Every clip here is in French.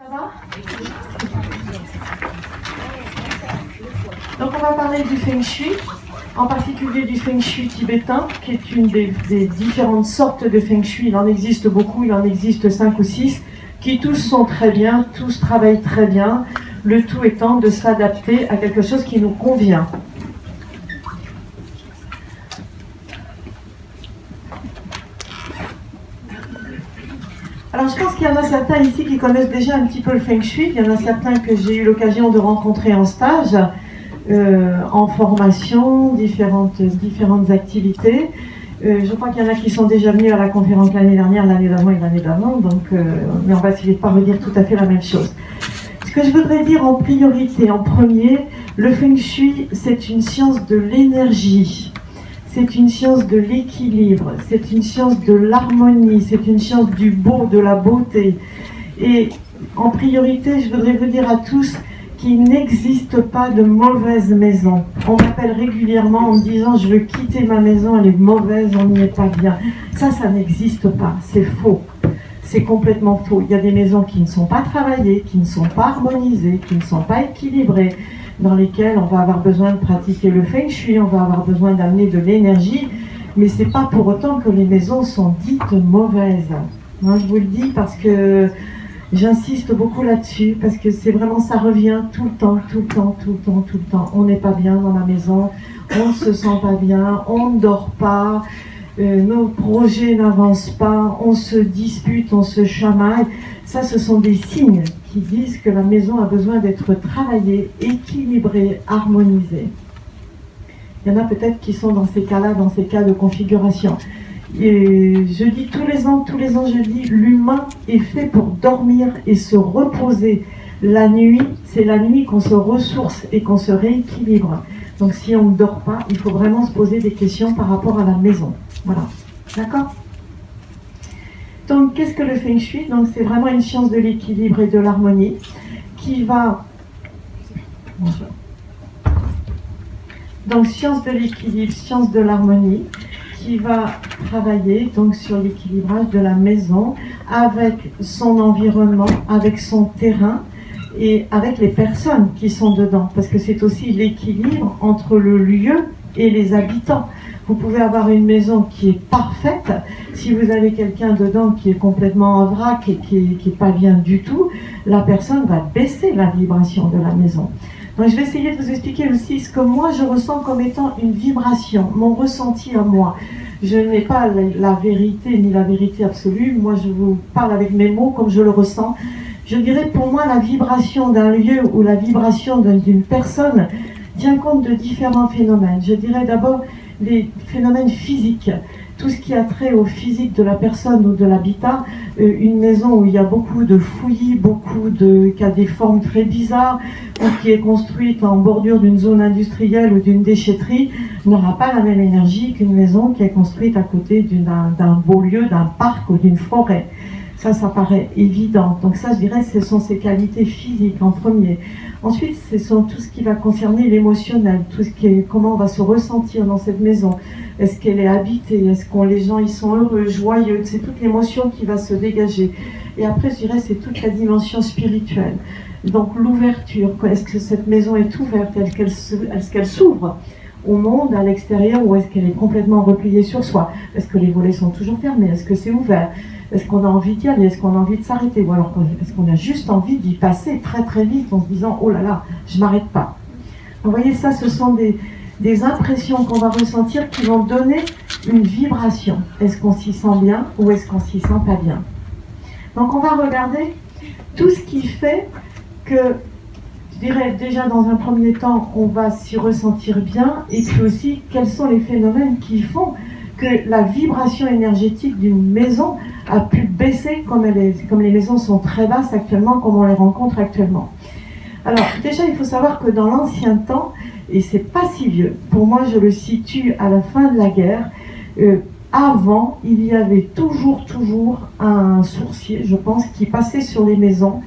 Ça va? Donc on va parler du Feng Shui, en particulier du Feng Shui tibétain, qui est une des différentes sortes de Feng Shui. Il en existe beaucoup, il en existe 5 ou 6, qui tous sont très bien, tous travaillent très bien, le tout étant de s'adapter à quelque chose qui nous convient. Alors je pense qu'il y en a certains ici qui connaissent déjà un petit peu le Feng Shui, il y en a certains que j'ai eu l'occasion de rencontrer en stage, en formation, différentes activités. Je crois qu'il y en a qui sont déjà venus à la conférence l'année dernière, l'année d'avant et l'année d'avant, donc, mais on va essayer de ne pas redire tout à fait la même chose. Ce que je voudrais dire en priorité, en premier, le Feng Shui, c'est une science de l'énergie. C'est une science de l'équilibre, c'est une science de l'harmonie, c'est une science du beau, de la beauté. Et en priorité, je voudrais vous dire à tous qu'il n'existe pas de mauvaise maison. On m'appelle régulièrement en me disant « je veux quitter ma maison, elle est mauvaise, on n'y est pas bien ». Ça n'existe pas, c'est faux. C'est complètement faux. Il y a des maisons qui ne sont pas travaillées, qui ne sont pas harmonisées, qui ne sont pas équilibrées, dans lesquelles on va avoir besoin de pratiquer le Feng Shui, on va avoir besoin d'amener de l'énergie, mais c'est pas pour autant que les maisons sont dites mauvaises. Moi, je vous le dis parce que j'insiste beaucoup là-dessus, parce que c'est vraiment, ça revient tout le temps. On n'est pas bien dans la maison, on ne se sent pas bien, on ne dort pas, nos projets n'avancent pas, on se dispute, on se chamaille. Ça, ce sont des signes qui disent que la maison a besoin d'être travaillée, équilibrée, harmonisée. Il y en a peut-être qui sont dans ces cas-là, dans ces cas de configuration. Et je dis tous les ans, je dis, l'humain est fait pour dormir et se reposer. La nuit, c'est la nuit qu'on se ressource et qu'on se rééquilibre. Donc si on ne dort pas, il faut vraiment se poser des questions par rapport à la maison. Voilà, d'accord ? Donc, qu'est-ce que le Feng Shui? Donc, c'est vraiment une science de l'équilibre et de l'harmonie qui va... Donc, science de l'équilibre, science de l'harmonie qui va travailler donc sur l'équilibrage de la maison avec son environnement, avec son terrain et avec les personnes qui sont dedans. Parce que c'est aussi l'équilibre entre le lieu et les habitants. Vous pouvez avoir une maison qui est parfaite, si vous avez quelqu'un dedans qui est complètement en vrac et qui est pas bien du tout, la personne va baisser la vibration de la maison. Donc je vais essayer de vous expliquer aussi ce que moi je ressens comme étant une vibration, mon ressenti à moi. Je n'ai pas la vérité ni la vérité absolue, moi je vous parle avec mes mots comme je le ressens. Je dirais pour moi la vibration d'un lieu ou la vibration d'une personne tient compte de différents phénomènes. Je dirais d'abord les phénomènes physiques, tout ce qui a trait au physique de la personne ou de l'habitat, une maison où il y a beaucoup de fouillis, qui a des formes très bizarres, ou qui est construite en bordure d'une zone industrielle ou d'une déchetterie, n'aura pas la même énergie qu'une maison qui est construite à côté d'un beau lieu, d'un parc ou d'une forêt. Ça paraît évident. Donc ça, je dirais, ce sont ses qualités physiques en premier. Ensuite, ce sont tout ce qui va concerner l'émotionnel, tout ce qui est comment on va se ressentir dans cette maison. Est-ce qu'elle est habitée? Est-ce que les gens ils sont heureux, joyeux? C'est toute l'émotion qui va se dégager. Et après, je dirais, c'est toute la dimension spirituelle. Donc l'ouverture. Est-ce que cette maison est ouverte? Est-ce qu'elle s'ouvre au monde, à l'extérieur, ou est-ce qu'elle est complètement repliée sur soi? Est-ce que les volets sont toujours fermés? Est-ce que c'est ouvert? Est-ce qu'on a envie d'y aller? Est-ce qu'on a envie de s'arrêter? Ou alors est-ce qu'on a juste envie d'y passer très très vite en se disant « Oh là là, je m'arrête pas ». Vous voyez, ça, ce sont des impressions qu'on va ressentir qui vont donner une vibration. Est-ce qu'on s'y sent bien ou est-ce qu'on s'y sent pas bien? Donc on va regarder tout ce qui fait que, je dirais déjà dans un premier temps, on va s'y ressentir bien, et puis aussi quels sont les phénomènes qui font que la vibration énergétique d'une maison a pu baisser comme les maisons sont très basses actuellement, comme on les rencontre actuellement. Alors déjà il faut savoir que dans l'ancien temps, et c'est pas si vieux, pour moi je le situe à la fin de la guerre, avant il y avait toujours un sourcier, je pense, qui passait sur les maisons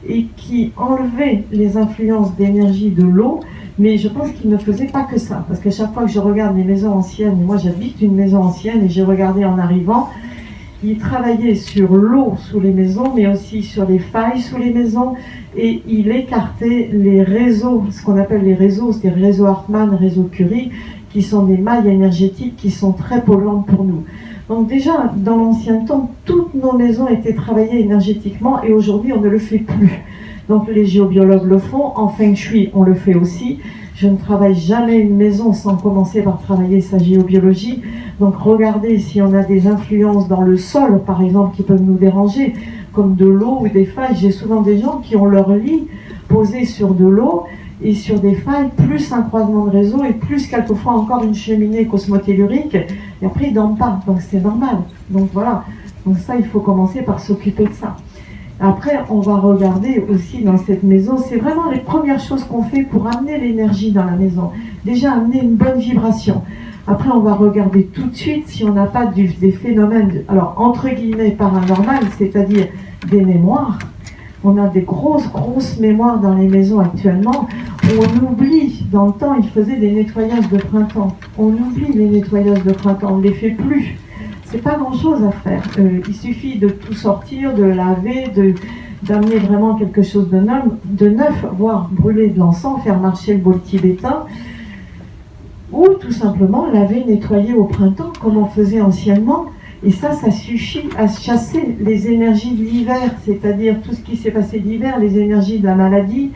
et qui enlevait les influences d'énergie de l'eau. Mais je pense qu'il ne faisait pas que ça, parce que chaque fois que je regarde les maisons anciennes, et moi j'habite une maison ancienne et j'ai regardé en arrivant, Il travaillait sur l'eau sous les maisons, mais aussi sur les failles sous les maisons, et il écartait les réseaux, ce qu'on appelle les réseaux, c'est réseau Hartmann, réseau Curie, qui sont des mailles énergétiques qui sont très polluantes pour nous. Donc déjà, dans l'ancien temps, toutes nos maisons étaient travaillées énergétiquement, et aujourd'hui, on ne le fait plus. Donc les géobiologues le font, en Feng Shui, on le fait aussi. Je ne travaille jamais une maison sans commencer par travailler sa géobiologie. Donc regardez si on a des influences dans le sol, par exemple, qui peuvent nous déranger, comme de l'eau ou des failles. J'ai souvent des gens qui ont leur lit posé sur de l'eau et sur des failles, plus un croisement de réseau et plus quelquefois encore une cheminée cosmotellurique. Et après, ils ne dorment pas, donc c'est normal. Donc voilà, donc ça, il faut commencer par s'occuper de ça. Après, on va regarder aussi dans cette maison, c'est vraiment les premières choses qu'on fait pour amener l'énergie dans la maison. Déjà, amener une bonne vibration. Après, on va regarder tout de suite si on n'a pas des phénomènes, alors entre guillemets paranormales, c'est-à-dire des mémoires. On a des grosses mémoires dans les maisons actuellement. On oublie, dans le temps, ils faisaient des nettoyages de printemps. On oublie les nettoyages de printemps, on ne les fait plus. C'est pas grand-chose à faire. Il suffit de tout sortir, de laver, d'amener vraiment quelque chose de neuf, voire brûler de l'encens, faire marcher le bol tibétain, ou tout simplement laver, nettoyer au printemps, comme on faisait anciennement. Et ça suffit à chasser les énergies de l'hiver, c'est-à-dire tout ce qui s'est passé l'hiver, les énergies de la maladie,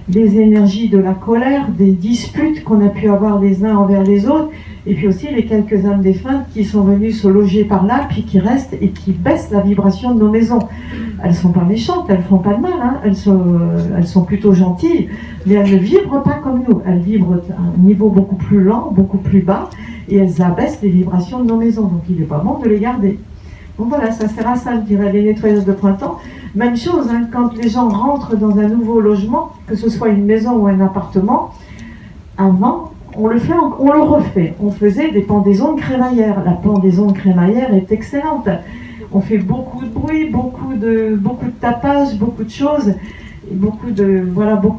les énergies de la colère, des disputes qu'on a pu avoir les uns envers les autres, et puis aussi les quelques âmes défuntes qui sont venues se loger par là, puis qui restent et qui baissent la vibration de nos maisons. Elles ne sont pas méchantes, elles ne font pas de mal, hein. Elles sont plutôt gentilles, mais elles ne vibrent pas comme nous. Elles vibrent à un niveau beaucoup plus lent, beaucoup plus bas, et elles abaissent les vibrations de nos maisons. Donc il n'est pas bon de les garder. Donc voilà, ça sert à ça, je dirais, les nettoyages de printemps. Même chose, hein, quand les gens rentrent dans un nouveau logement, que ce soit une maison ou un appartement, avant, on le refait. On faisait des pendaisons de crémaillère. La pendaison de crémaillère est excellente. On fait beaucoup de bruit, beaucoup de tapage, beaucoup de choses, et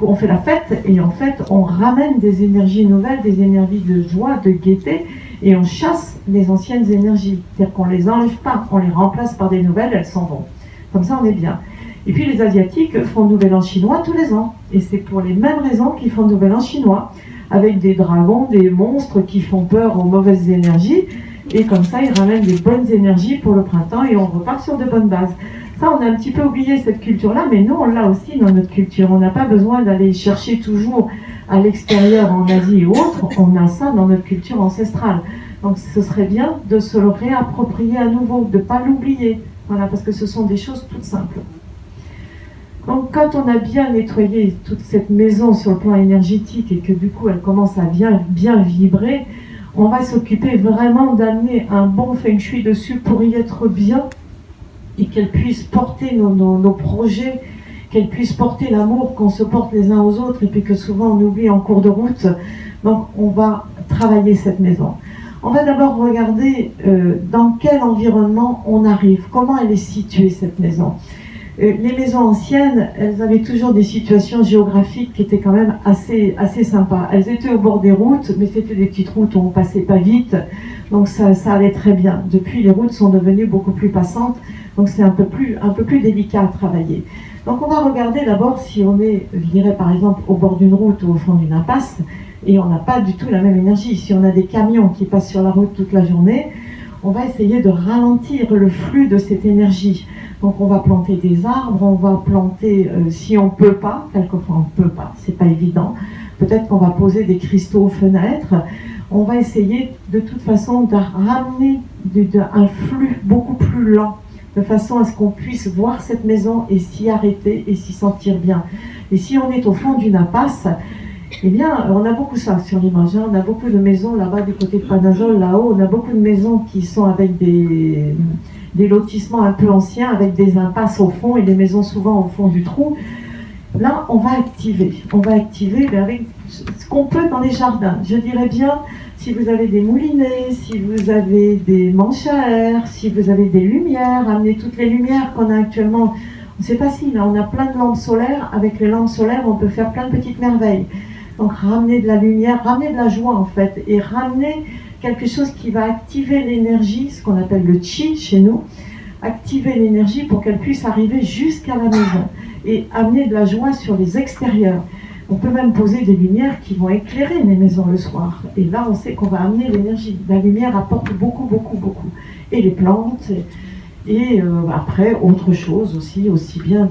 on fait la fête, et en fait, on ramène des énergies nouvelles, des énergies de joie, de gaieté, et on chasse les anciennes énergies. C'est-à-dire qu'on ne les enlève pas, on les remplace par des nouvelles, elles s'en vont. Comme ça, on est bien. Et puis les Asiatiques font le Nouvel An chinois tous les ans. Et c'est pour les mêmes raisons qu'ils font le Nouvel An chinois, avec des dragons, des monstres qui font peur aux mauvaises énergies. Et comme ça, ils ramènent des bonnes énergies pour le printemps et on repart sur de bonnes bases. Ça, on a un petit peu oublié cette culture-là, mais nous, on l'a aussi dans notre culture. On n'a pas besoin d'aller chercher toujours à l'extérieur, en Asie et autres. On a ça dans notre culture ancestrale. Donc ce serait bien de se le réapproprier à nouveau, de ne pas l'oublier. Voilà, parce que ce sont des choses toutes simples. Donc quand on a bien nettoyé toute cette maison sur le plan énergétique et que du coup elle commence à bien vibrer, on va s'occuper vraiment d'amener un bon feng shui dessus pour y être bien et qu'elle puisse porter nos projets, qu'elle puisse porter l'amour qu'on se porte les uns aux autres et puis que souvent on oublie en cours de route. Donc on va travailler cette maison. On va d'abord regarder dans quel environnement on arrive, comment elle est située cette maison. Les maisons anciennes, elles avaient toujours des situations géographiques qui étaient quand même assez sympas. Elles étaient au bord des routes, mais c'était des petites routes où on passait pas vite, donc ça allait très bien. Depuis, les routes sont devenues beaucoup plus passantes, donc c'est un peu plus délicat à travailler. Donc on va regarder d'abord si on est, je dirais par exemple, au bord d'une route ou au fond d'une impasse, et on n'a pas du tout la même énergie. Si on a des camions qui passent sur la route toute la journée, on va essayer de ralentir le flux de cette énergie. Donc on va planter des arbres, on va planter, si on peut pas, quelquefois on peut pas, c'est pas évident, peut-être qu'on va poser des cristaux aux fenêtres, on va essayer de toute façon de ramener un flux beaucoup plus lent, de façon à ce qu'on puisse voir cette maison et s'y arrêter et s'y sentir bien. Et si on est au fond d'une impasse, eh bien, on a beaucoup ça sur l'image, hein. On a beaucoup de maisons là-bas du côté de Panazol, là-haut, on a beaucoup de maisons qui sont avec des lotissements un peu anciens, avec des impasses au fond, et des maisons souvent au fond du trou. Là, on va activer avec ce qu'on peut dans les jardins. Je dirais bien, si vous avez des moulinets, si vous avez des manches à air, si vous avez des lumières, amenez toutes les lumières qu'on a actuellement. C'est facile, hein. On a plein de lampes solaires. Avec les lampes solaires, on peut faire plein de petites merveilles. Donc ramener de la lumière, ramener de la joie en fait, et ramener quelque chose qui va activer l'énergie, ce qu'on appelle le chi chez nous, activer l'énergie pour qu'elle puisse arriver jusqu'à la maison et amener de la joie sur les extérieurs. On peut même poser des lumières qui vont éclairer les maisons le soir. Et là, on sait qu'on va amener l'énergie. La lumière apporte beaucoup, beaucoup, beaucoup. Et les plantes, et après, autre chose aussi bien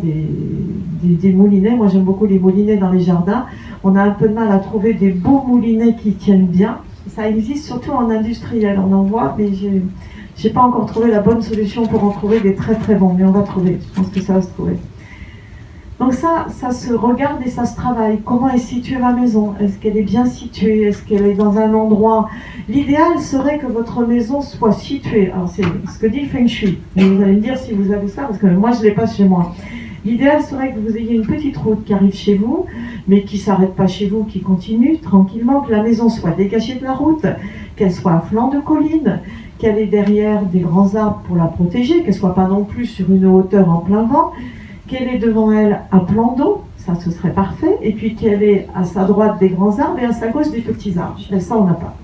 des moulinets. Moi, j'aime beaucoup les moulinets dans les jardins. On a un peu de mal à trouver des beaux moulinets qui tiennent bien. Ça existe surtout en industriel, on en voit, mais j'ai pas encore trouvé la bonne solution pour en trouver des très très bons. Mais on va trouver, je pense que ça va se trouver. Donc ça se regarde et ça se travaille. Comment est située ma maison? Est-ce qu'elle est bien située? Est-ce qu'elle est dans un endroit? L'idéal serait que votre maison soit située. Alors c'est ce que dit le Feng Shui. Et vous allez me dire si vous avez ça, parce que moi je ne l'ai pas chez moi. L'idéal serait que vous ayez une petite route qui arrive chez vous, mais qui ne s'arrête pas chez vous, qui continue tranquillement, que la maison soit dégagée de la route, qu'elle soit à flanc de colline, qu'elle est derrière des grands arbres pour la protéger, qu'elle ne soit pas non plus sur une hauteur en plein vent, qu'elle est devant elle un plan d'eau, ça ce serait parfait, et puis qu'elle est à sa droite des grands arbres et à sa gauche des petits arbres. Et ça on n'a pas.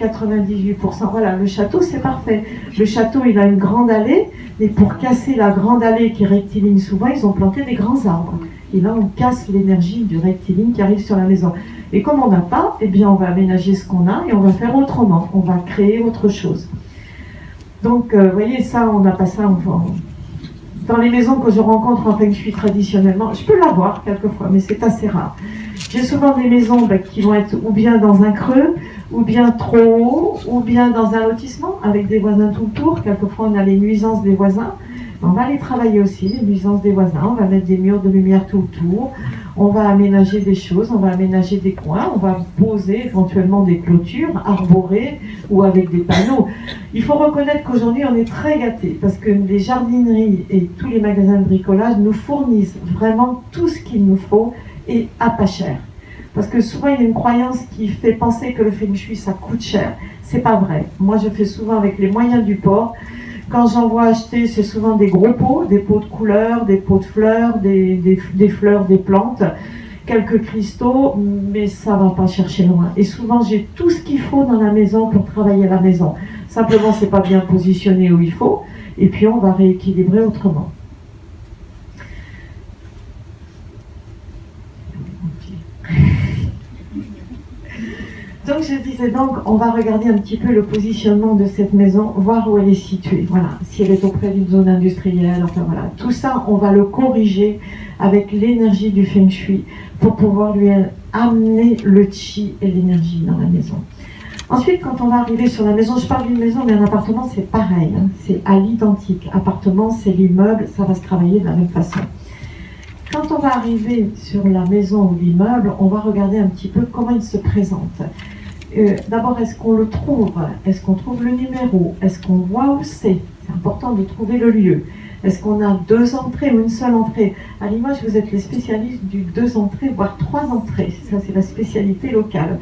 98%, voilà, le château c'est parfait. Le château il a une grande allée, et pour casser la grande allée qui est rectiligne souvent, ils ont planté des grands arbres. Et là on casse l'énergie du rectiligne qui arrive sur la maison. Et comme on n'a pas, eh bien on va aménager ce qu'on a et on va faire autrement, on va créer autre chose. Donc vous voyez ça, on n'a pas ça, dans les maisons que je rencontre en Feng Shui traditionnellement, je peux l'avoir quelquefois, mais c'est assez rare. J'ai souvent des maisons qui vont être ou bien dans un creux, ou bien trop haut, ou bien dans un lotissement, avec des voisins tout autour. Quelquefois, on a les nuisances des voisins. On va les travailler aussi, les nuisances des voisins. On va mettre des murs de lumière tout autour. On va aménager des choses, on va aménager des coins, on va poser éventuellement des clôtures arborées ou avec des panneaux. Il faut reconnaître qu'aujourd'hui, on est très gâtés parce que les jardineries et tous les magasins de bricolage nous fournissent vraiment tout ce qu'il nous faut et à pas cher. Parce que souvent, il y a une croyance qui fait penser que le Feng Shui, ça coûte cher. C'est pas vrai. Moi, je fais souvent avec les moyens du bord. Quand j'en vois acheter, c'est souvent des gros pots, des pots de couleurs, des pots de fleurs, des fleurs, des plantes, quelques cristaux, mais ça va pas chercher loin. Et souvent, j'ai tout ce qu'il faut dans la maison pour travailler la maison. Simplement, c'est pas bien positionné où il faut, et puis on va rééquilibrer autrement. Donc je disais on va regarder un petit peu le positionnement de cette maison, voir où elle est située, voilà, si elle est auprès d'une zone industrielle, enfin voilà, tout ça on va le corriger avec l'énergie du Feng Shui pour pouvoir lui amener le chi et l'énergie dans la maison. Ensuite, quand on va arriver sur la maison, je parle d'une maison, mais un appartement c'est pareil, hein, c'est à l'identique. Appartement c'est l'immeuble, ça va se travailler de la même façon. Quand on va arriver sur la maison ou l'immeuble, on va regarder un petit peu comment il se présente. D'abord, est-ce qu'on le trouve? Est-ce qu'on trouve le numéro? Est-ce qu'on voit où c'est? C'est important de trouver le lieu. Est-ce qu'on a 2 entrées ou une seule entrée? À Limoges, vous êtes les spécialistes du 2 entrées, voire 3 entrées. Ça, c'est la spécialité locale.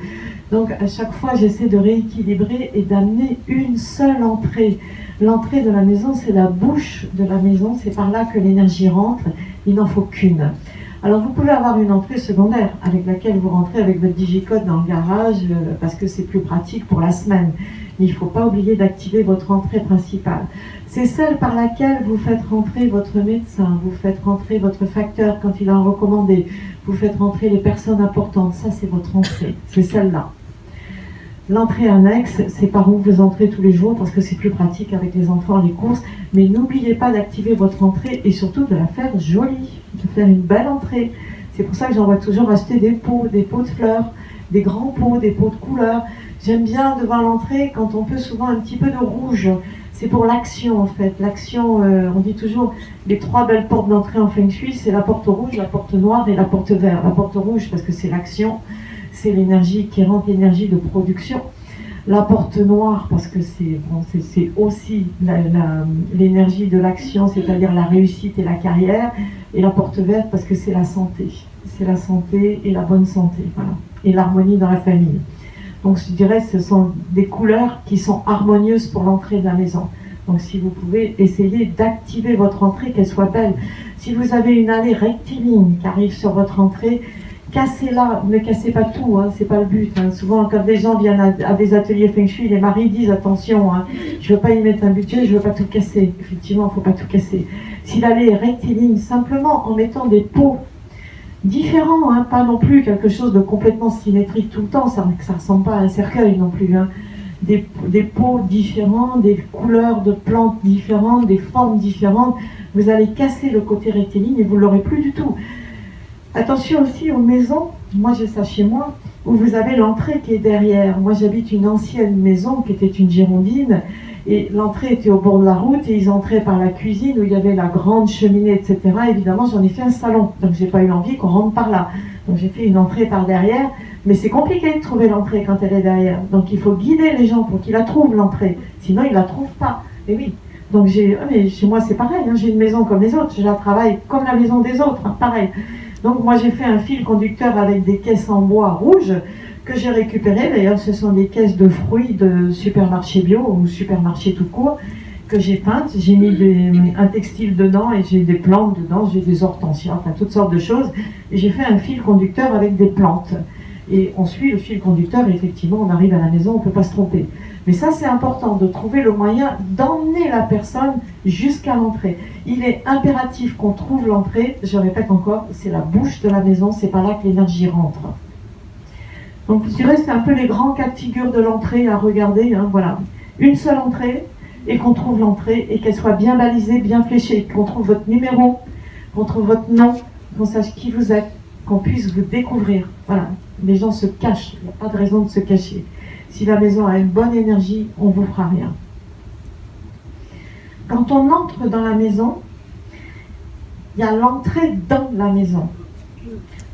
Donc, à chaque fois, j'essaie de rééquilibrer et d'amener une seule entrée. L'entrée de la maison, c'est la bouche de la maison. C'est par là que l'énergie rentre. Il n'en faut qu'une. Alors vous pouvez avoir une entrée secondaire avec laquelle vous rentrez avec votre digicode dans le garage parce que c'est plus pratique pour la semaine. Mais il ne faut pas oublier d'activer votre entrée principale. C'est celle par laquelle vous faites rentrer votre médecin, vous faites rentrer votre facteur quand il a un recommandé, vous faites rentrer les personnes importantes. Ça c'est votre entrée, c'est celle-là. L'entrée annexe, c'est par où vous entrez tous les jours parce que c'est plus pratique avec les enfants, les courses. Mais n'oubliez pas d'activer votre entrée et surtout de la faire jolie, de faire une belle entrée. C'est pour ça que j'envoie toujours acheter des pots de fleurs, des grands pots, des pots de couleurs. J'aime bien devant l'entrée quand on peut souvent un petit peu de rouge. C'est pour l'action en fait. L'action, on dit toujours les 3 belles portes d'entrée en Feng Shui, c'est la porte rouge, la porte noire et la porte verte. La porte rouge parce que c'est l'action. C'est l'énergie qui rentre, l'énergie de production. La porte noire, parce que c'est aussi l'énergie de l'action, c'est-à-dire la réussite et la carrière. Et la porte verte, parce que c'est la santé. C'est la santé et la bonne santé. Voilà. Et l'harmonie dans la famille. Donc je dirais que ce sont des couleurs qui sont harmonieuses pour l'entrée de la maison. Donc si vous pouvez essayer d'activer votre entrée, qu'elle soit belle. Si vous avez une allée rectiligne qui arrive sur votre entrée, cassez-la, ne cassez pas tout, hein, c'est pas le but. Hein. Souvent, quand des gens viennent à des ateliers Feng Shui, les maris disent attention, hein, je veux pas y mettre un budget, je veux pas tout casser. Effectivement, il faut pas tout casser. S'il allait rectiligne, simplement en mettant des pots différents, hein, pas non plus quelque chose de complètement symétrique tout le temps, ça ressemble pas à un cercueil non plus. Hein. Des pots différents, des couleurs de plantes différentes, des formes différentes, vous allez casser le côté rectiligne et vous l'aurez plus du tout. Attention aussi aux maisons, moi j'ai ça chez moi, où vous avez l'entrée qui est derrière. Moi j'habite une ancienne maison qui était une girondine, et l'entrée était au bord de la route, et ils entraient par la cuisine où il y avait la grande cheminée, etc. Évidemment j'en ai fait un salon, donc j'ai pas eu envie qu'on rentre par là. Donc j'ai fait une entrée par derrière, mais c'est compliqué de trouver l'entrée quand elle est derrière. Donc il faut guider les gens pour qu'ils la trouvent l'entrée, sinon ils la trouvent pas. Et oui. Donc mais chez moi c'est pareil, hein, j'ai une maison comme les autres, je la travaille comme la maison des autres, hein, pareil. Donc moi j'ai fait un fil conducteur avec des caisses en bois rouge que j'ai récupérées. D'ailleurs ce sont des caisses de fruits de supermarché bio ou supermarché tout court que j'ai peintes. J'ai mis un textile dedans et j'ai des plantes dedans, j'ai des hortensias, enfin toutes sortes de choses. Et j'ai fait un fil conducteur avec des plantes. Et on suit le fil conducteur et effectivement on arrive à la maison, on ne peut pas se tromper. Mais ça c'est important de trouver le moyen d'emmener la personne jusqu'à l'entrée. Il est impératif qu'on trouve l'entrée, je répète encore, c'est la bouche de la maison, c'est par là que l'énergie rentre. Donc je dirais c'est un peu les grands cas de figure de l'entrée à regarder, hein, voilà. Une seule entrée et qu'on trouve l'entrée et qu'elle soit bien balisée, bien fléchée, qu'on trouve votre numéro, qu'on trouve votre nom, qu'on sache qui vous êtes, qu'on puisse vous découvrir. Voilà, les gens se cachent, il n'y a pas de raison de se cacher. Si la maison a une bonne énergie, on ne vous fera rien. Quand on entre dans la maison, il y a l'entrée dans la maison.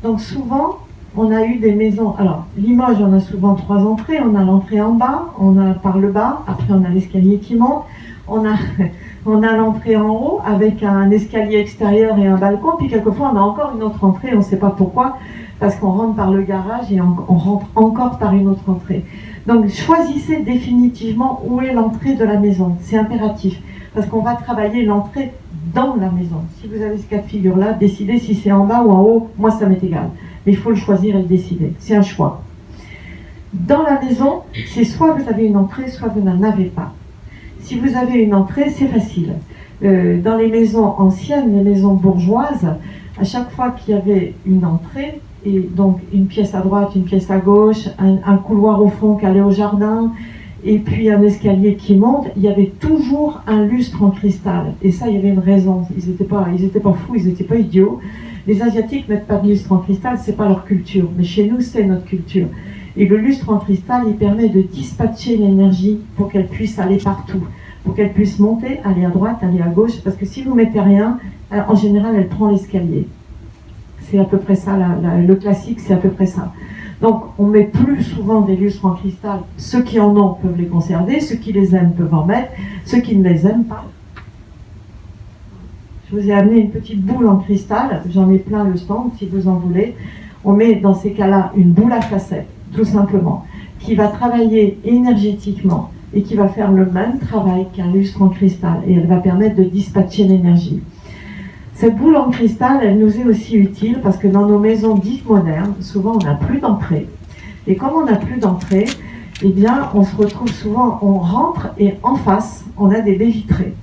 Donc souvent, on a eu des maisons. Alors, Limoges, on a souvent 3 entrées. On a l'entrée en bas, on a par le bas, après on a l'escalier qui monte. On a l'entrée en haut avec un escalier extérieur et un balcon. Puis quelquefois, on a encore une autre entrée, on ne sait pas pourquoi, parce qu'on rentre par le garage et on rentre encore par une autre entrée. Donc choisissez définitivement où est l'entrée de la maison, c'est impératif, parce qu'on va travailler l'entrée dans la maison. Si vous avez ce cas de figure-là, décidez si c'est en bas ou en haut, moi ça m'est égal. Mais il faut le choisir et le décider, c'est un choix. Dans la maison, c'est soit vous avez une entrée, soit vous n'en avez pas. Si vous avez une entrée, c'est facile. Dans les maisons anciennes, les maisons bourgeoises, à chaque fois qu'il y avait une entrée, et donc une pièce à droite, une pièce à gauche, un couloir au fond qui allait au jardin, et puis un escalier qui monte, il y avait toujours un lustre en cristal. Et ça, il y avait une raison. Ils n'étaient pas fous, ils n'étaient pas idiots. Les Asiatiques ne mettent pas de lustre en cristal, c'est pas leur culture. Mais chez nous, c'est notre culture. Et le lustre en cristal, il permet de dispatcher l'énergie pour qu'elle puisse aller partout. Pour qu'elle puisse monter, aller à droite, aller à gauche. Parce que si vous mettez rien, en général, elle prend l'escalier. C'est à peu près ça, le classique, c'est à peu près ça. Donc, on met plus souvent des lustres en cristal. Ceux qui en ont peuvent les conserver, ceux qui les aiment peuvent en mettre, ceux qui ne les aiment pas. Je vous ai amené une petite boule en cristal, j'en ai plein le stand si vous en voulez. On met dans ces cas-là une boule à facettes, tout simplement, qui va travailler énergétiquement et qui va faire le même travail qu'un lustre en cristal. Et elle va permettre de dispatcher l'énergie. Cette boule en cristal, elle nous est aussi utile parce que dans nos maisons dites modernes, souvent on n'a plus d'entrée. Et comme on n'a plus d'entrée, eh bien on se retrouve souvent, on rentre et en face, on a des baies vitrées.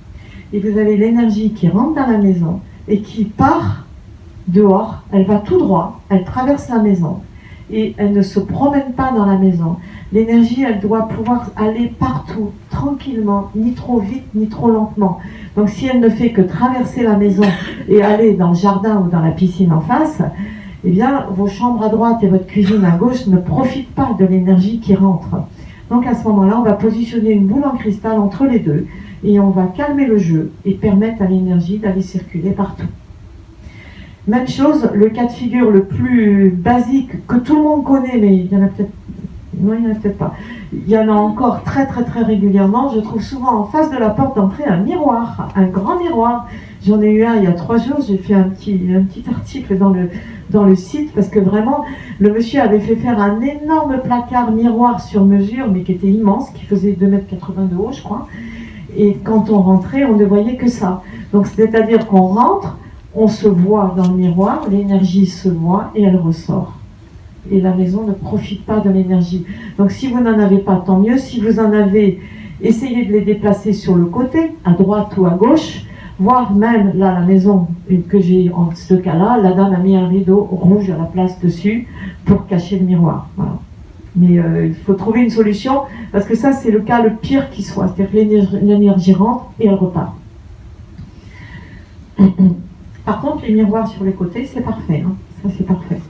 Et vous avez l'énergie qui rentre dans la maison et qui part dehors, elle va tout droit, elle traverse la maison et elle ne se promène pas dans la maison. L'énergie, elle doit pouvoir aller partout, tranquillement, ni trop vite, ni trop lentement. Donc si elle ne fait que traverser la maison et aller dans le jardin ou dans la piscine en face, eh bien vos chambres à droite et votre cuisine à gauche ne profitent pas de l'énergie qui rentre. Donc à ce moment-là, on va positionner une boule en cristal entre les deux et on va calmer le jeu et permettre à l'énergie d'aller circuler partout. Même chose, le cas de figure le plus basique que tout le monde connaît, mais il y en a peut-être... Non, il n'y en a peut-être pas. Il y en a encore très très très régulièrement. Je trouve souvent en face de la porte d'entrée un miroir, un grand miroir. J'en ai eu un il y a 3 jours, j'ai fait un petit article dans le site parce que vraiment, le monsieur avait fait faire un énorme placard miroir sur mesure, mais qui était immense, qui faisait 2,80 m de haut, je crois. Et quand on rentrait, on ne voyait que ça. Donc c'est-à-dire qu'on rentre, on se voit dans le miroir, l'énergie se voit et elle ressort. et la maison ne profite pas de l'énergie. Donc si vous n'en avez pas, tant mieux. Si vous en avez, essayez de les déplacer sur le côté, à droite ou à gauche, voire même là la maison que j'ai en ce cas-là, la dame a mis un rideau rouge à la place dessus pour cacher le miroir. Voilà. Mais il faut trouver une solution parce que ça c'est le cas le pire qui soit, c'est-à-dire que l'énergie rentre et elle repart. Par contre les miroirs sur les côtés c'est parfait, hein. Ça c'est parfait.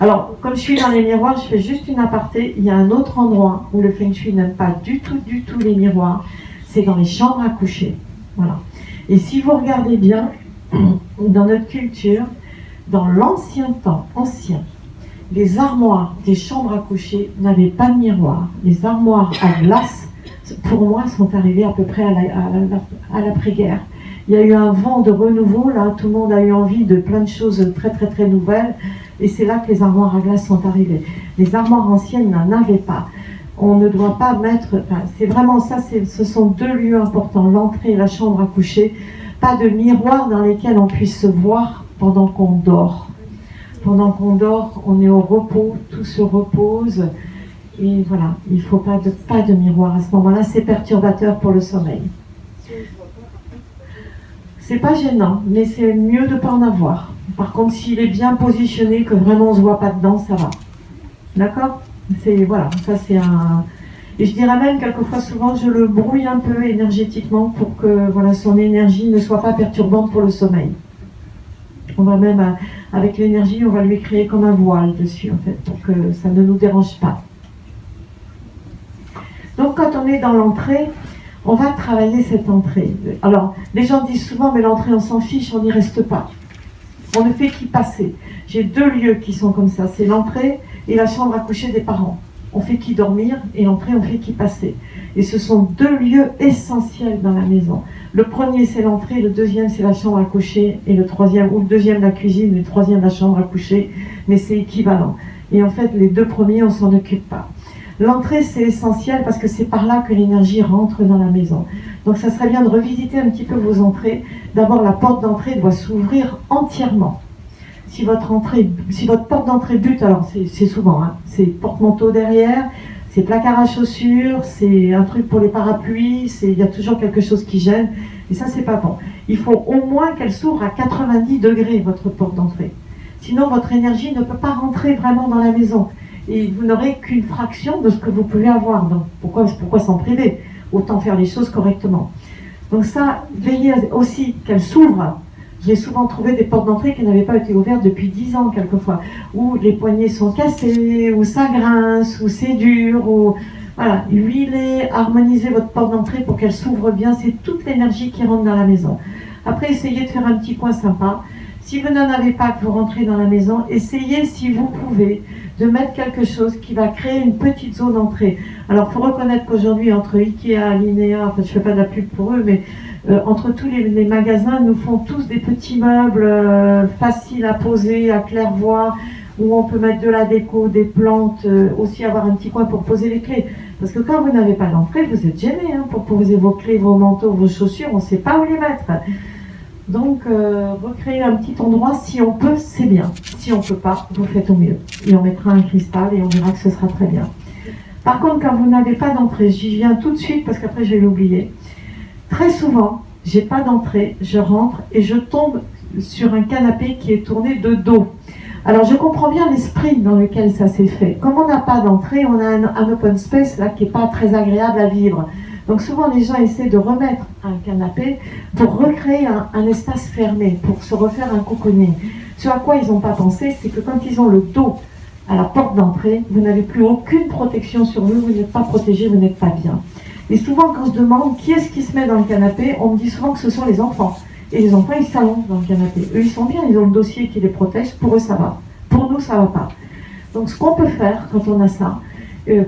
Alors comme je suis dans les miroirs, je fais juste une aparté, il y a un autre endroit où le Feng Shui n'aime pas du tout les miroirs, c'est dans les chambres à coucher. Voilà. Et si vous regardez bien, dans notre culture, dans l'ancien temps, les armoires des chambres à coucher n'avaient pas de miroir. Les armoires à glace, pour moi, sont arrivées à peu près à l'après-guerre. Il y a eu un vent de renouveau, là, tout le monde a eu envie de plein de choses très nouvelles, et c'est là que les armoires à glace sont arrivées. Les armoires anciennes n'en avaient pas. On ne doit pas mettre, enfin, c'est vraiment ça, ce sont deux lieux importants, l'entrée et la chambre à coucher, pas de miroir dans lesquels on puisse se voir pendant qu'on dort. Pendant qu'on dort, on est au repos, tout se repose, et voilà, il ne faut pas de miroir à ce moment-là, c'est perturbateur pour le sommeil. C'est pas gênant, mais c'est mieux de ne pas en avoir. Par contre, s'il est bien positionné, que vraiment on ne se voit pas dedans, ça va. D'accord ? Voilà, ça c'est un... Et je dirais même, quelquefois, souvent, je le brouille un peu énergétiquement pour que voilà, son énergie ne soit pas perturbante pour le sommeil. On va même, avec l'énergie, on va lui créer comme un voile dessus, en fait, pour que ça ne nous dérange pas. Donc, quand on est dans l'entrée, on va travailler cette entrée. Alors, les gens disent souvent, mais l'entrée, on s'en fiche, on n'y reste pas. On ne fait qu'y passer. J'ai deux lieux qui sont comme ça, c'est l'entrée et la chambre à coucher des parents. On fait qu'y dormir et l'entrée, on fait qu'y passer. Et ce sont deux lieux essentiels dans la maison. Le premier, c'est l'entrée, le deuxième, c'est la chambre à coucher, et le troisième, ou le deuxième, la cuisine, le troisième, la chambre à coucher, mais c'est équivalent. Et en fait, les deux premiers, on ne s'en occupe pas. L'entrée, c'est essentiel parce que c'est par là que l'énergie rentre dans la maison. Donc ça serait bien de revisiter un petit peu vos entrées. D'abord, la porte d'entrée doit s'ouvrir entièrement. Si votre porte d'entrée bute, alors c'est souvent, hein, c'est porte-manteau derrière, c'est placard à chaussures, c'est un truc pour les parapluies, il y a toujours quelque chose qui gêne, et ça c'est pas bon. Il faut au moins qu'elle s'ouvre à 90 degrés, votre porte d'entrée. Sinon, votre énergie ne peut pas rentrer vraiment dans la maison. Et vous n'aurez qu'une fraction de ce que vous pouvez avoir. Donc pourquoi s'en priver? Autant faire les choses correctement. Donc ça, veillez aussi qu'elle s'ouvre. J'ai souvent trouvé des portes d'entrée qui n'avaient pas été ouvertes depuis 10 ans quelquefois, où les poignées sont cassées, où ça grince, où c'est dur, ou voilà, huilez, harmonisez votre porte d'entrée pour qu'elle s'ouvre bien, c'est toute l'énergie qui rentre dans la maison. Après, essayez de faire un petit coin sympa. Si vous n'en avez pas, que vous rentrez dans la maison, essayez, si vous pouvez, de mettre quelque chose qui va créer une petite zone d'entrée. Alors, il faut reconnaître qu'aujourd'hui, entre Ikea, Linea, enfin, je ne fais pas de la pub pour eux, mais entre tous les magasins, nous font tous des petits meubles faciles à poser, à claire-voie, où on peut mettre de la déco, des plantes, aussi avoir un petit coin pour poser les clés. Parce que quand vous n'avez pas d'entrée, vous êtes gêné hein, pour poser vos clés, vos manteaux, vos chaussures, on ne sait pas où les mettre. Donc, recréer un petit endroit, si on peut, c'est bien. Si on ne peut pas, vous faites au mieux. Et on mettra un cristal et on dira que ce sera très bien. Par contre, quand vous n'avez pas d'entrée, j'y viens tout de suite parce qu'après je vais l'oublier. Très souvent, j'ai pas d'entrée, je rentre et je tombe sur un canapé qui est tourné de dos. Alors je comprends bien l'esprit dans lequel ça s'est fait. Comme on n'a pas d'entrée, on a un open space là qui n'est pas très agréable à vivre. Donc souvent les gens essaient de remettre un canapé pour recréer un espace fermé, pour se refaire un cocooning. Ce à quoi ils n'ont pas pensé, c'est que quand ils ont le dos à la porte d'entrée, vous n'avez plus aucune protection sur vous, vous n'êtes pas protégé, vous n'êtes pas bien. Et souvent quand je demande qui est-ce qui se met dans le canapé, on me dit souvent que ce sont les enfants. Et les enfants ils s'allongent dans le canapé. Eux ils sont bien, ils ont le dossier qui les protège, pour eux ça va. Pour nous ça va pas. Donc ce qu'on peut faire quand on a ça,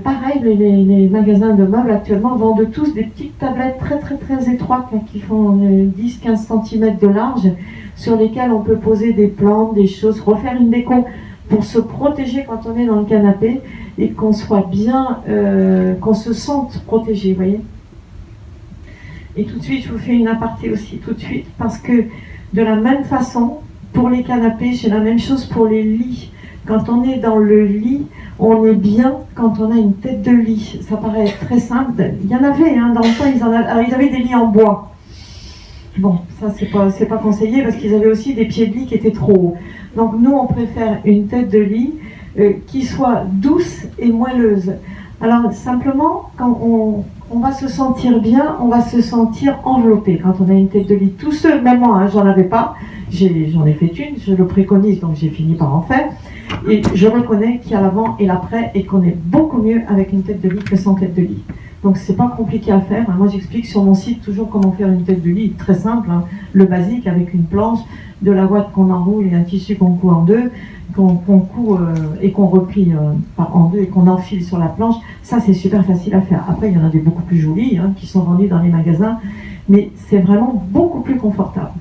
pareil, les magasins de meubles actuellement vendent tous des petites tablettes très étroites là, qui font 10-15 cm de large, sur lesquelles on peut poser des plantes, des choses, refaire une déco pour se protéger quand on est dans le canapé et qu'on soit bien, qu'on se sente protégé, vous voyez. Et tout de suite, je vous fais une aparté aussi, tout de suite, parce que de la même façon, pour les canapés, j'ai la même chose pour les lits. Quand on est dans le lit, on est bien quand on a une tête de lit. Ça paraît très simple. Il y en avait, dans le temps, ils avaient des lits en bois. Bon, ça c'est pas conseillé parce qu'ils avaient aussi des pieds de lit qui étaient trop hauts. Donc nous, on préfère une tête de lit qui soit douce et moelleuse. Alors simplement, quand on va se sentir bien, on va se sentir enveloppé quand on a une tête de lit. Tous ceux, même moi, j'en avais pas, j'en ai fait une, je le préconise, donc j'ai fini par en faire. Et je reconnais qu'il y a l'avant et l'après et qu'on est beaucoup mieux avec une tête de lit que sans tête de lit. Donc c'est pas compliqué à faire. Moi j'explique sur mon site toujours comment faire une tête de lit, très simple, le basique avec une planche, de la ouate qu'on enroule et un tissu qu'on coud en deux, qu'on coud et qu'on replie en deux et qu'on enfile sur la planche. Ça c'est super facile à faire. Après il y en a des beaucoup plus jolies qui sont vendues dans les magasins, mais c'est vraiment beaucoup plus confortable.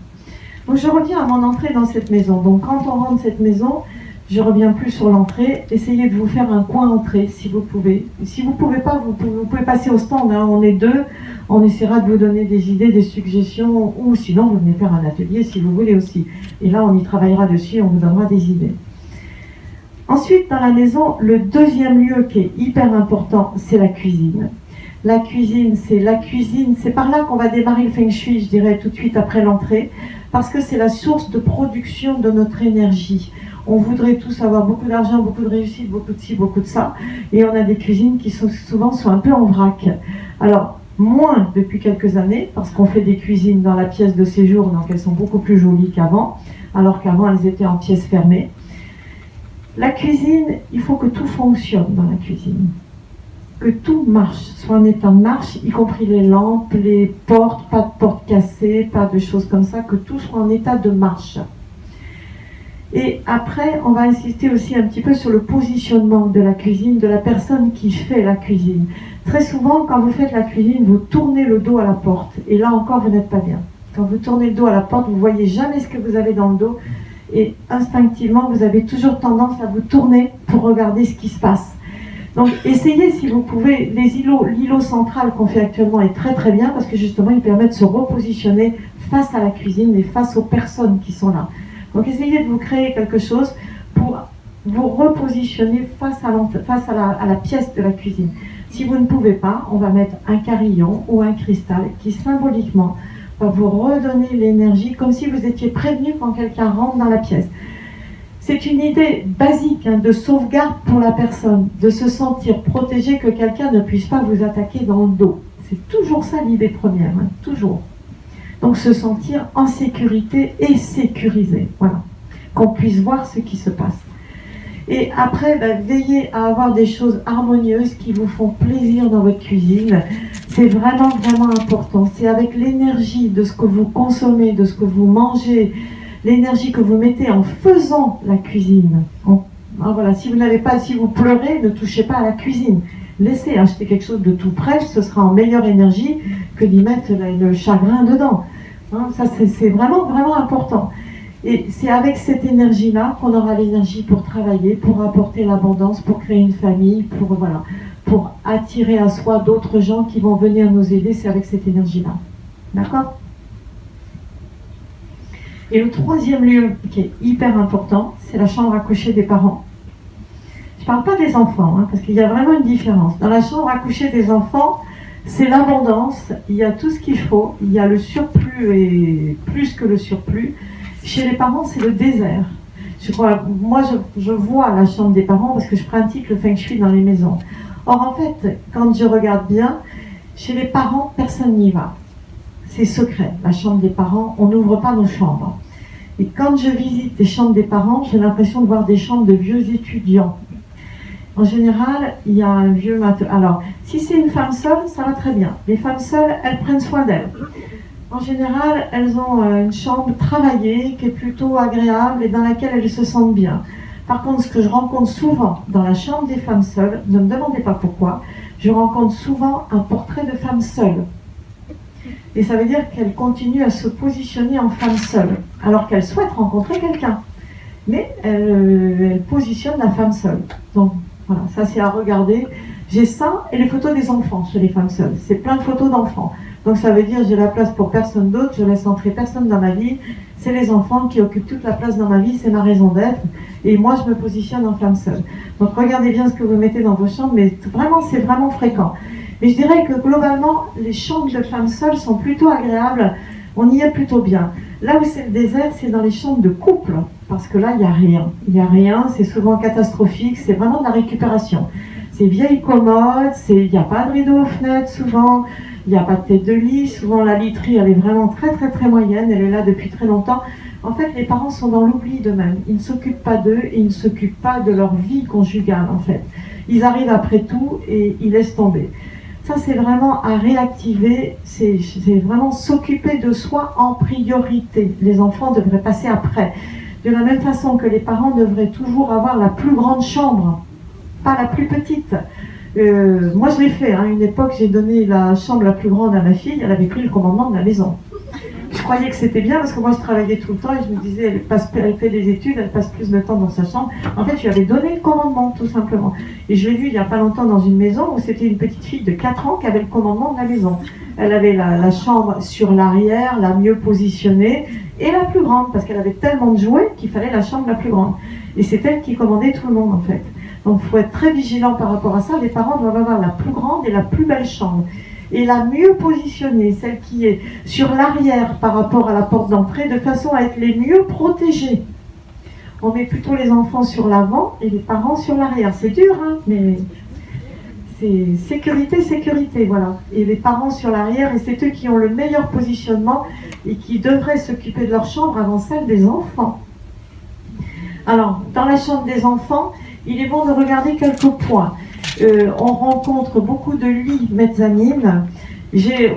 Donc je reviens à mon entrée dans cette maison. Donc quand on rentre cette maison, je reviens plus sur l'entrée. Essayez de vous faire un coin entrée si vous pouvez. Si vous ne pouvez pas, vous pouvez passer au stand. On est deux. On essaiera de vous donner des idées, des suggestions. Ou sinon, vous venez faire un atelier si vous voulez aussi. Et là, on y travaillera dessus. On vous donnera des idées. Ensuite, dans la maison, le deuxième lieu qui est hyper important, c'est la cuisine. La cuisine, c'est par là qu'on va démarrer le feng shui, je dirais, tout de suite après l'entrée. Parce que c'est la source de production de notre énergie. On voudrait tous avoir beaucoup d'argent, beaucoup de réussite, beaucoup de ci, beaucoup de ça. Et on a des cuisines qui souvent sont un peu en vrac. Alors, moins depuis quelques années, parce qu'on fait des cuisines dans la pièce de séjour, donc elles sont beaucoup plus jolies qu'avant, alors qu'avant elles étaient en pièces fermées. La cuisine, il faut que tout fonctionne dans la cuisine. Que tout marche, soit en état de marche, y compris les lampes, les portes, pas de portes cassées, pas de choses comme ça, que tout soit en état de marche. Et après, on va insister aussi un petit peu sur le positionnement de la cuisine, de la personne qui fait la cuisine. Très souvent, quand vous faites la cuisine, vous tournez le dos à la porte. Et là encore, vous n'êtes pas bien. Quand vous tournez le dos à la porte, vous ne voyez jamais ce que vous avez dans le dos. Et instinctivement, vous avez toujours tendance à vous tourner pour regarder ce qui se passe. Donc, essayez si vous pouvez. L'îlot central qu'on fait actuellement est très très bien parce que justement, il permet de se repositionner face à la cuisine et face aux personnes qui sont là. Donc essayez de vous créer quelque chose pour vous repositionner face à la pièce de la cuisine. Si vous ne pouvez pas, on va mettre un carillon ou un cristal qui symboliquement va vous redonner l'énergie comme si vous étiez prévenu quand quelqu'un rentre dans la pièce. C'est une idée basique de sauvegarde pour la personne, de se sentir protégé, que quelqu'un ne puisse pas vous attaquer dans le dos. C'est toujours ça l'idée première, toujours. Donc se sentir en sécurité et sécurisé, voilà. Qu'on puisse voir ce qui se passe. Et après, veillez à avoir des choses harmonieuses qui vous font plaisir dans votre cuisine. C'est vraiment, vraiment important. C'est avec l'énergie de ce que vous consommez, de ce que vous mangez, l'énergie que vous mettez en faisant la cuisine. Voilà, si vous n'avez pas, si vous pleurez, ne touchez pas à la cuisine. Laissez acheter quelque chose de tout prêt, ce sera en meilleure énergie que d'y mettre le chagrin dedans. Ça, c'est vraiment, vraiment important. Et c'est avec cette énergie-là qu'on aura l'énergie pour travailler, pour apporter l'abondance, pour créer une famille, pour attirer à soi d'autres gens qui vont venir nous aider. C'est avec cette énergie-là. D'accord ? Et le troisième lieu qui est hyper important, c'est la chambre à coucher des parents. Je ne parle pas des enfants, parce qu'il y a vraiment une différence. Dans la chambre à coucher des enfants, c'est l'abondance, il y a tout ce qu'il faut, il y a le surplus et plus que le surplus. Chez les parents, c'est le désert. Moi, je vois la chambre des parents parce que je pratique le feng shui dans les maisons. Or, en fait, quand je regarde bien, chez les parents, personne n'y va. C'est secret, la chambre des parents, on n'ouvre pas nos chambres. Et quand je visite les chambres des parents, j'ai l'impression de voir des chambres de vieux étudiants. En général, il y a un vieux matelas. Alors, si c'est une femme seule, ça va très bien. Les femmes seules, elles prennent soin d'elles. En général, elles ont une chambre travaillée qui est plutôt agréable et dans laquelle elles se sentent bien. Par contre, ce que je rencontre souvent dans la chambre des femmes seules, ne me demandez pas pourquoi, je rencontre souvent un portrait de femme seule. Et ça veut dire qu'elles continuent à se positionner en femme seule, alors qu'elles souhaitent rencontrer quelqu'un. Mais elles positionnent la femme seule. Donc, voilà, ça c'est à regarder. J'ai ça et les photos des enfants chez les femmes seules. C'est plein de photos d'enfants. Donc ça veut dire j'ai la place pour personne d'autre, je laisse entrer personne dans ma vie. C'est les enfants qui occupent toute la place dans ma vie, c'est ma raison d'être. Et moi, je me positionne en femme seule. Donc regardez bien ce que vous mettez dans vos chambres, mais vraiment, c'est vraiment fréquent. Mais je dirais que globalement, les chambres de femmes seules sont plutôt agréables. On y est plutôt bien. Là où c'est le désert, c'est dans les chambres de couple, parce que là, il n'y a rien. Il n'y a rien, c'est souvent catastrophique, c'est vraiment de la récupération. C'est vieille commode, il n'y a pas de rideau aux fenêtres souvent, il n'y a pas de tête de lit, souvent la literie, elle est vraiment très moyenne, elle est là depuis très longtemps. En fait, les parents sont dans l'oubli d'eux-mêmes. Ils ne s'occupent pas d'eux et ils ne s'occupent pas de leur vie conjugale, en fait. Ils arrivent après tout et ils laissent tomber. Ça, c'est vraiment à réactiver, c'est vraiment s'occuper de soi en priorité. Les enfants devraient passer après. De la même façon que les parents devraient toujours avoir la plus grande chambre, pas la plus petite. Moi, je l'ai fait. À une époque, j'ai donné la chambre la plus grande à ma fille. Elle avait pris le commandement de la maison. Je croyais que c'était bien parce que moi, je travaillais tout le temps et je me disais, elle fait des études, elle passe plus de temps dans sa chambre. En fait, je lui avais donné le commandement, tout simplement. Et je l'ai vu il n'y a pas longtemps dans une maison où c'était une petite fille de 4 ans qui avait le commandement de la maison. Elle avait la chambre sur l'arrière, la mieux positionnée et la plus grande parce qu'elle avait tellement de jouets qu'il fallait la chambre la plus grande. Et c'est elle qui commandait tout le monde, en fait. Donc, il faut être très vigilant par rapport à ça. Les parents doivent avoir la plus grande et la plus belle chambre. Et la mieux positionnée, celle qui est sur l'arrière par rapport à la porte d'entrée, de façon à être les mieux protégés. On met plutôt les enfants sur l'avant et les parents sur l'arrière. C'est dur, hein, mais c'est sécurité, voilà. Et les parents sur l'arrière, et c'est eux qui ont le meilleur positionnement et qui devraient s'occuper de leur chambre avant celle des enfants. Alors, dans la chambre des enfants, il est bon de regarder quelques points. On rencontre beaucoup de lits mezzanines.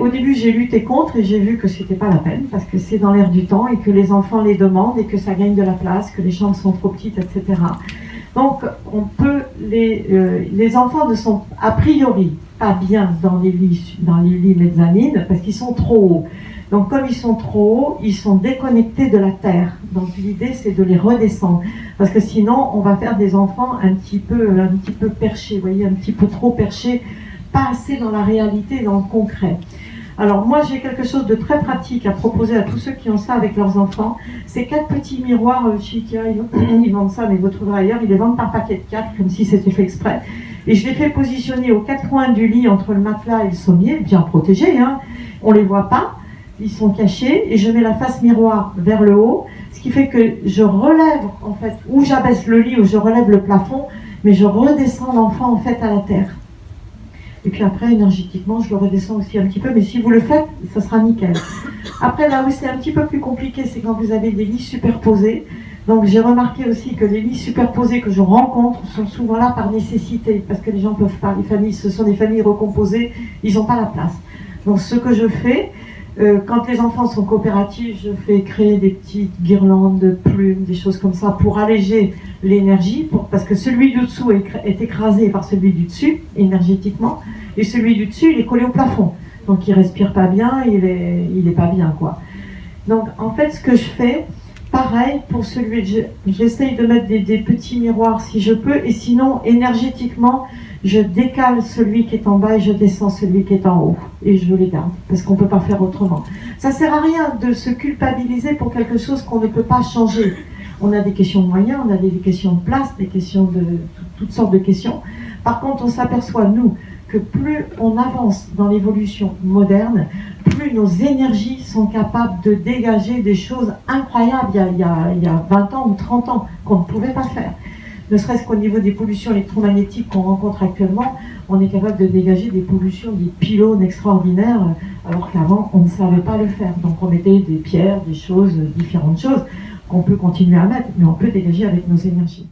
Au début, j'ai lutté contre et j'ai vu que c'était pas la peine parce que c'est dans l'air du temps et que les enfants les demandent et que ça gagne de la place, que les chambres sont trop petites, etc. Donc, les enfants ne sont a priori pas bien dans les lits mezzanines parce qu'ils sont trop hauts. Donc, comme ils sont trop hauts, ils sont déconnectés de la terre. Donc, l'idée, c'est de les redescendre. Parce que sinon, on va faire des enfants un petit peu perchés, vous voyez, un petit peu trop perchés, pas assez dans la réalité, dans le concret. Alors, moi, j'ai quelque chose de très pratique à proposer à tous ceux qui ont ça avec leurs enfants. C'est 4 petits miroirs chez Ikea, ils vendent ça, mais vous trouverez ailleurs. Ils les vendent par paquet de 4, comme si c'était fait exprès. Et je les fais positionner aux 4 coins du lit, entre le matelas et le sommier, bien protégés, hein. On les voit pas. Ils sont cachés et je mets la face miroir vers le haut, ce qui fait que je relève, en fait, ou j'abaisse le lit ou je relève le plafond, mais je redescends l'enfant, en fait, à la terre. Et puis après, énergétiquement, je le redescends aussi un petit peu, mais si vous le faites, ça sera nickel. Après, là où c'est un petit peu plus compliqué, c'est quand vous avez des lits superposés. Donc j'ai remarqué aussi que les lits superposés que je rencontre sont souvent là par nécessité, parce que les gens ne peuvent pas, les familles, ce sont des familles recomposées, ils n'ont pas la place. Donc ce que je fais, quand les enfants sont coopératifs, je fais créer des petites guirlandes de plumes, des choses comme ça, pour alléger l'énergie, parce que celui du dessous est écrasé par celui du dessus, énergétiquement, et celui du dessus, il est collé au plafond. Donc il respire pas bien, il est pas bien, quoi. Donc en fait, ce que je fais, pareil, pour j'essaye de mettre des petits miroirs si je peux, et sinon, énergétiquement, je décale celui qui est en bas et je descends celui qui est en haut. Et je les garde, parce qu'on ne peut pas faire autrement. Ça ne sert à rien de se culpabiliser pour quelque chose qu'on ne peut pas changer. On a des questions de moyens, on a des questions de place, des questions de toutes sortes de questions. Par contre, on s'aperçoit, nous, que plus on avance dans l'évolution moderne, plus nos énergies sont capables de dégager des choses incroyables il y a 20 ans ou 30 ans qu'on ne pouvait pas faire. Ne serait-ce qu'au niveau des pollutions électromagnétiques qu'on rencontre actuellement, on est capable de dégager des pollutions, des pylônes extraordinaires, alors qu'avant, on ne savait pas le faire. Donc on mettait des pierres, des choses, différentes choses qu'on peut continuer à mettre, mais on peut dégager avec nos énergies.